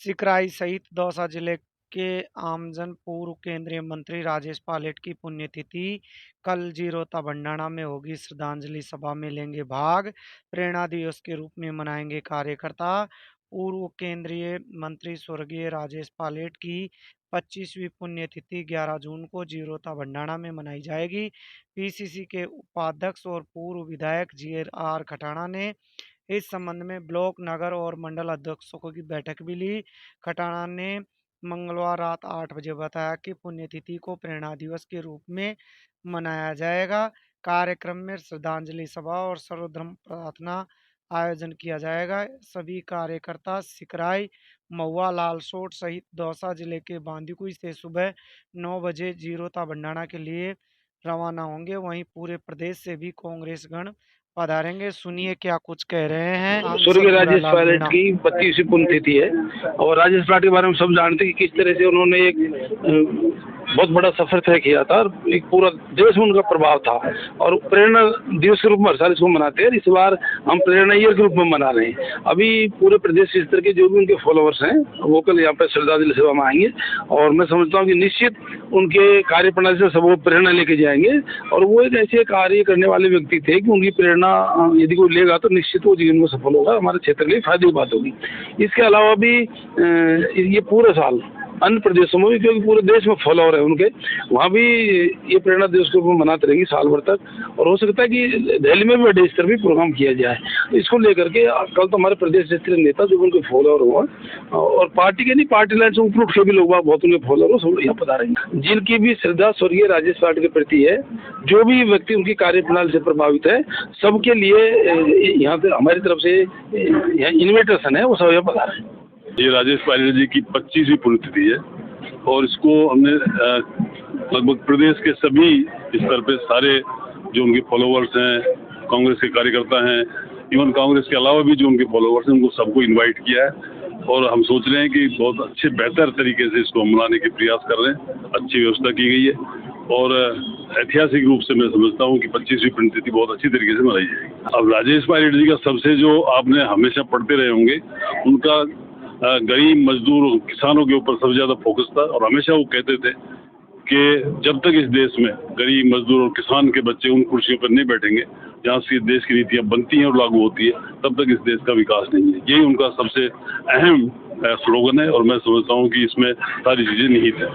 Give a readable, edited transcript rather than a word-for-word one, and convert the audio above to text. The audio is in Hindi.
सिकराई सहित दौसा जिले के आमजन पूर्व केंद्रीय मंत्री राजेश पायलट की पुण्यतिथि कल जीरोता भंडाणा में होगी। श्रद्धांजलि सभा में लेंगे भाग। प्रेरणा दिवस के रूप में मनाएंगे कार्यकर्ता। पूर्व केंद्रीय मंत्री स्वर्गीय राजेश पायलट की 25वीं पुण्यतिथि 11 जून को जीरोता भंडाणा में मनाई जाएगी। पीसीसी के उपाध्यक्ष और पूर्व विधायक जीआर खटाणा ने इस संबंध में ब्लॉक, नगर और मंडल अध्यक्षों की बैठक भी ली। खटाणा ने मंगलवार रात 8 बजे बताया कि पुण्यतिथि को प्रेरणा दिवस के रूप में मनाया जाएगा। कार्यक्रम में श्रद्धांजलि सभा और सर्वधर्म प्रार्थना आयोजन किया जाएगा। सभी कार्यकर्ता सिकराई, महुआ, लालसोट सहित दौसा जिले के बांदीकुई से सुबह 9 बजे जीरोता भंडाणा के लिए रवाना होंगे। वहीं पूरे प्रदेश से भी कांग्रेस गण पधारेंगे। सुनिए क्या कुछ कह रहे हैं स्वर्गीय सांसद राजेश मुरालाल पायलट मीणा। की 25वीं पुण्यतिथि है और राजेश पायलट के बारे में सब जानते हैं कि किस तरह से उन्होंने एक बहुत बड़ा सफर तय किया था और एक पूरा देश में उनका प्रभाव था और प्रेरणा दिवस के रूप में हर साल इसको मनाते हैं। इस बार हम प्रेरणा ईयर के रूप में मना रहे हैं। अभी पूरे प्रदेश स्तर के जो भी उनके फॉलोअर्स हैं वो कल यहाँ पर श्रद्धांजलि सभा में आएंगे और मैं समझता हूँ कि निश्चित उनके कार्य प्रणाली से सब वो प्रेरणा लेके जाएंगे और वो एक ऐसे कार्य करने वाले व्यक्ति थे कि उनकी प्रेरणा यदि कोई लेगा तो निश्चित वो जीवन में सफल होगा, हमारे क्षेत्र के लिए फायदे की बात होगी। इसके अलावा भी ये पूरे साल अन्य प्रदेशों में भी, क्योंकि पूरे देश में फॉलोअर है उनके, वहाँ भी ये प्रेरणा दिवस के रूप में मनाते रहेंगे साल भर तक और हो सकता है कि दिल्ली में भी बड़े स्तर भी प्रोग्राम किया जाए। तो इसको लेकर के कल तो हमारे प्रदेश स्तरीय नेता जो उनके फॉलोअर हुआ और पार्टी के नहीं, पार्टी लाइन से ऊपर उठ के भी लोग बहुत उनके फॉलोअर हो सब यहाँ पधारेंगे। जिनकी भी श्रद्धा स्वर्गीय राजेश पायलट के प्रति है, जो भी व्यक्ति उनकी कार्यप्रणाली से प्रभावित है, सबके लिए यहाँ पे हमारी तरफ से इन्विटेशन है, वो सब यहाँ पधारे। ये राजेश पायलट जी की 25वीं पुण्यतिथि है और इसको हमने लगभग प्रदेश के सभी स्तर पे सारे जो उनके फॉलोअर्स हैं, कांग्रेस के कार्यकर्ता हैं, इवन कांग्रेस के अलावा भी जो उनके फॉलोअर्स हैं, उनको सबको इनवाइट किया है और हम सोच रहे हैं कि बहुत अच्छे बेहतर तरीके से इसको मनाने के प्रयास कर रहे हैं। अच्छी व्यवस्था की गई है और ऐतिहासिक रूप से मैं समझता हूँ कि 25वीं पुण्यतिथि बहुत अच्छी तरीके से मनाई जाएगी। अब राजेश पायलट जी का सबसे जो आपने हमेशा पढ़ते रहे होंगे, उनका गरीब मजदूर किसानों के ऊपर सबसे ज्यादा फोकस था और हमेशा वो कहते थे कि जब तक इस देश में गरीब मजदूर और किसान के बच्चे उन कुर्सियों पर नहीं बैठेंगे जहाँ से देश की नीतियाँ बनती हैं और लागू होती है, तब तक इस देश का विकास नहीं है। यही उनका सबसे अहम स्लोगन है और मैं समझता हूँ कि इसमें सारी चीजें निहित है।